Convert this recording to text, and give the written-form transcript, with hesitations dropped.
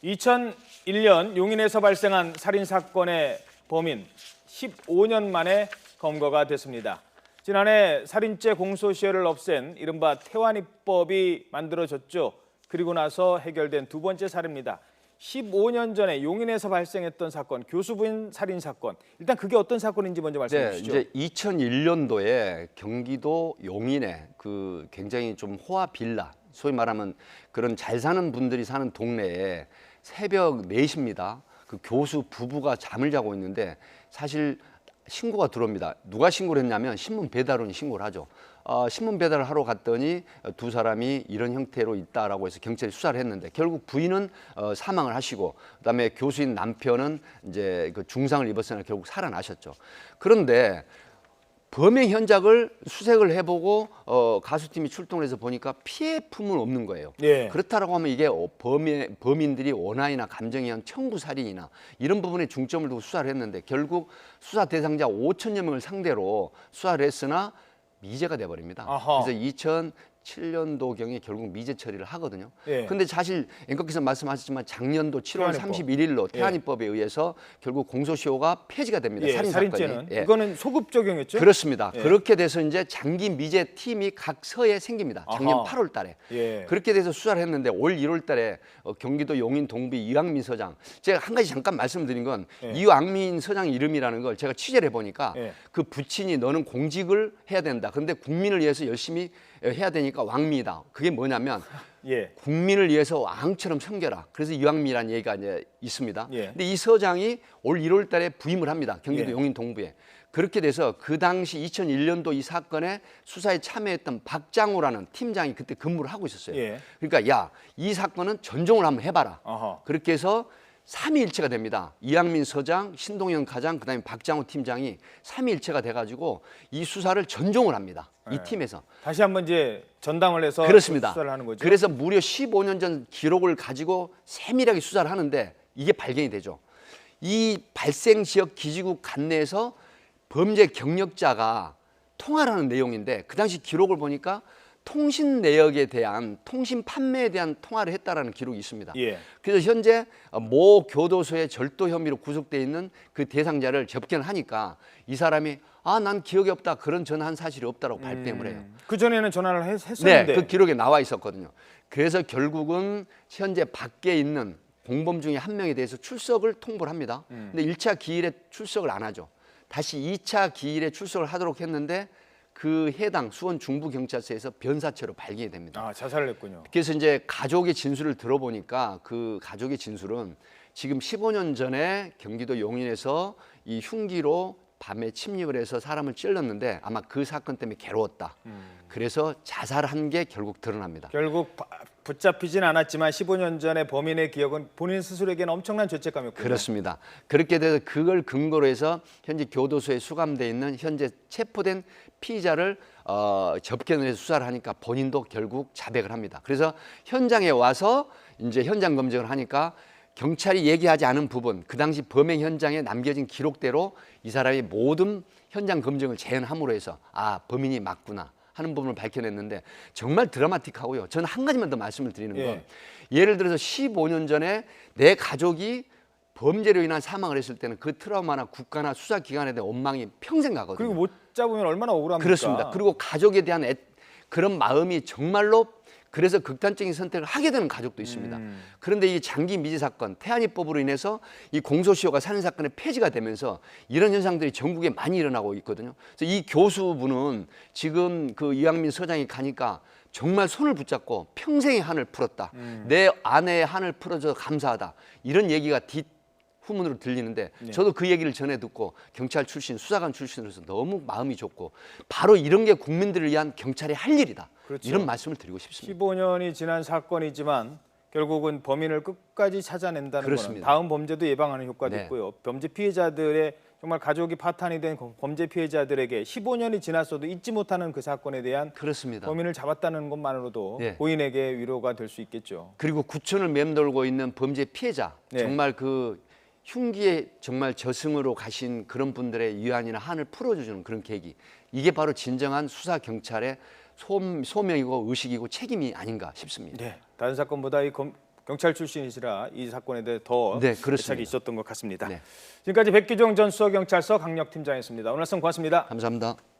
2001년 용인에서 발생한 살인사건의 범인 15년 만에 검거가 됐습니다. 지난해 살인죄 공소시효를 없앤 이른바 태완이법이 만들어졌죠. 그리고 나서 해결된 두 번째 사례입니다. 15년 전에 용인에서 발생했던 사건, 교수부인 살인 사건. 일단 그게 어떤 사건인지 먼저 말씀해 주시죠. 이제 2001년도에 경기도 용인에 그 굉장히 좀 호화 빌라, 소위 말하면 그런 잘 사는 분들이 사는 동네에 새벽 4시입니다. 그 교수 부부가 잠을 자고 있는데 사실 신고가 들어옵니다. 누가 신고를 했냐면 신문 배달원이 신고를 하죠. 신문 배달을 하러 갔더니 두 사람이 이런 형태로 있다라고 해서 경찰이 수사를 했는데 결국 부인은 사망을 하시고 그다음에 교수인 남편은 이제 그 중상을 입었으나 결국 살아나셨죠. 그런데 범행 현장을 수색을 해보고 가수팀이 출동을 해서 보니까 피해품은 없는 거예요. 예. 그렇다라고 하면 이게 범인들이 원한이나 감정에 의한 청부 살인이나 이런 부분에 중점을 두고 수사를 했는데 결국 수사 대상자 5천여 명을 상대로 수사를 했으나 미제가 돼버립니다. 아하. 그래서 2007년도경에 결국 미제 처리를 하거든요. 예. 근데 사실 앵커께서 말씀하셨지만 작년도 7월 태완이법. 31일로 태완이법에 의해서 결국 공소시효가 폐지가 됩니다. 예, 살인 사건이. 살인죄는 예. 이거는 소급 적용했죠? 그렇습니다. 예. 그렇게 돼서 이제 장기 미제 팀이 각 서에 생깁니다. 작년 아하. 8월 달에. 예. 그렇게 돼서 수사를 했는데 올 1월 달에 경기도 용인 동비 이왕민 서장. 제가 한 가지 잠깐 말씀드린 건 예. 이왕민 서장 이름이라는 걸 제가 취재를 해보니까 예. 그 부친이 너는 공직을 해야 된다. 근데 국민을 위해서 열심히 해야 되니까 왕미다. 그게 뭐냐면 예. 국민을 위해서 왕처럼 섬겨라. 그래서 이왕미라는 얘기가 이제 있습니다. 예. 근데 이 서장이 올 1월 달에 부임을 합니다. 경기도 예. 용인 동부에. 그렇게 돼서 그 당시 2001년도 이 사건에 수사에 참여했던 박장호라는 팀장이 그때 근무를 하고 있었어요. 예. 그러니까 야, 이 사건은 전종을 한번 해봐라. 아하. 그렇게 해서 삼위일체가 됩니다. 이양민 서장, 신동현 과장, 그다음에 박장호 팀장이 삼위일체가 돼가지고 이 수사를 전종을 합니다. 이 팀에서. 다시 한번 이제 전담을 해서 그렇습니다. 수사를 하는 거죠. 그래서 무려 15년 전 기록을 가지고 세밀하게 수사를 하는데 이게 발견이 되죠. 이 발생 지역 기지국 관내에서 범죄 경력자가 통화를 하는 내용인데 그 당시 기록을 보니까 통신 내역에 대한 통신 판매에 대한 통화를 했다라는 기록이 있습니다. 예. 그래서 현재 모 교도소의 절도 혐의로 구속돼 있는 그 대상자를 접견을 하니까 이 사람이 난 기억이 없다. 그런 전화한 사실이 없다라고 발뺌을 해요. 그 전에는 전화를 했었는데. 네, 그 기록에 나와 있었거든요. 그래서 결국은 현재 밖에 있는 공범 중에 한 명에 대해서 출석을 통보를 합니다. 근데 1차 기일에 출석을 안 하죠. 다시 2차 기일에 출석을 하도록 했는데 그 해당 수원 중부경찰서에서 변사체로 발견이 됩니다. 자살을 했군요. 그래서 이제 가족의 진술을 들어보니까 그 가족의 진술은 지금 15년 전에 경기도 용인에서 이 흉기로 밤에 침입을 해서 사람을 찔렀는데 아마 그 사건 때문에 괴로웠다. 그래서 자살한 게 결국 드러납니다. 결국 붙잡히진 않았지만 15년 전의 범인의 기억은 본인 스스로에게는 엄청난 죄책감이었군요. 그렇습니다. 그렇게 돼서 그걸 근거로 해서 현재 교도소에 수감돼 있는 현재 체포된 피의자를 접견을 해서 수사를 하니까 본인도 결국 자백을 합니다. 그래서 현장에 와서 이제 현장 검증을 하니까 경찰이 얘기하지 않은 부분, 그 당시 범행 현장에 남겨진 기록대로 이 사람이 모든 현장 검증을 재현함으로 해서 범인이 맞구나 하는 부분을 밝혀냈는데 정말 드라마틱하고요. 저는 한 가지만 더 말씀을 드리는 건 예를 들어서 15년 전에 내 가족이 범죄로 인한 사망을 했을 때는 그 트라우마나 국가나 수사기관에 대한 원망이 평생 가거든요. 그리고 못 잡으면 얼마나 억울합니까? 그렇습니다. 그리고 가족에 대한 그런 마음이 정말로 그래서 극단적인 선택을 하게 되는 가족도 있습니다. 그런데 이 장기 미제 사건, 태완이법으로 인해서 이 공소시효가 살인 사건의 폐지가 되면서 이런 현상들이 전국에 많이 일어나고 있거든요. 그래서 이 교수분은 지금 그 이왕민 서장이 가니까 정말 손을 붙잡고 평생의 한을 풀었다. 내 아내의 한을 풀어줘서 감사하다. 이런 얘기가 후문으로 들리는데 저도 그 얘기를 전해 듣고 경찰 출신, 수사관 출신으로서 너무 마음이 좋고 바로 이런 게 국민들을 위한 경찰이 할 일이다. 그렇죠. 이런 말씀을 드리고 싶습니다. 15년이 지난 사건이지만 결국은 범인을 끝까지 찾아낸다는 것은 다음 범죄도 예방하는 효과도 네. 있고요. 범죄 피해자들의 정말 가족이 파탄이 된 범죄 피해자들에게 15년이 지났어도 잊지 못하는 그 사건에 대한 그렇습니다. 범인을 잡았다는 것만으로도 고인에게 위로가 될 수 있겠죠. 그리고 구천을 맴돌고 있는 범죄 피해자, 정말 그 흉기에 정말 저승으로 가신 그런 분들의 위안이나 한을 풀어주는 그런 계기. 이게 바로 진정한 수사 경찰의 소명이고 의식이고 책임이 아닌가 싶습니다. 네, 다른 사건보다 이 경찰 출신이시라 이 사건에 대해 더 네, 애착이 그렇습니다. 있었던 것 같습니다. 네. 지금까지 백기종 전 수서경찰서 강력팀장이었습니다. 오늘 말씀 고맙습니다. 감사합니다.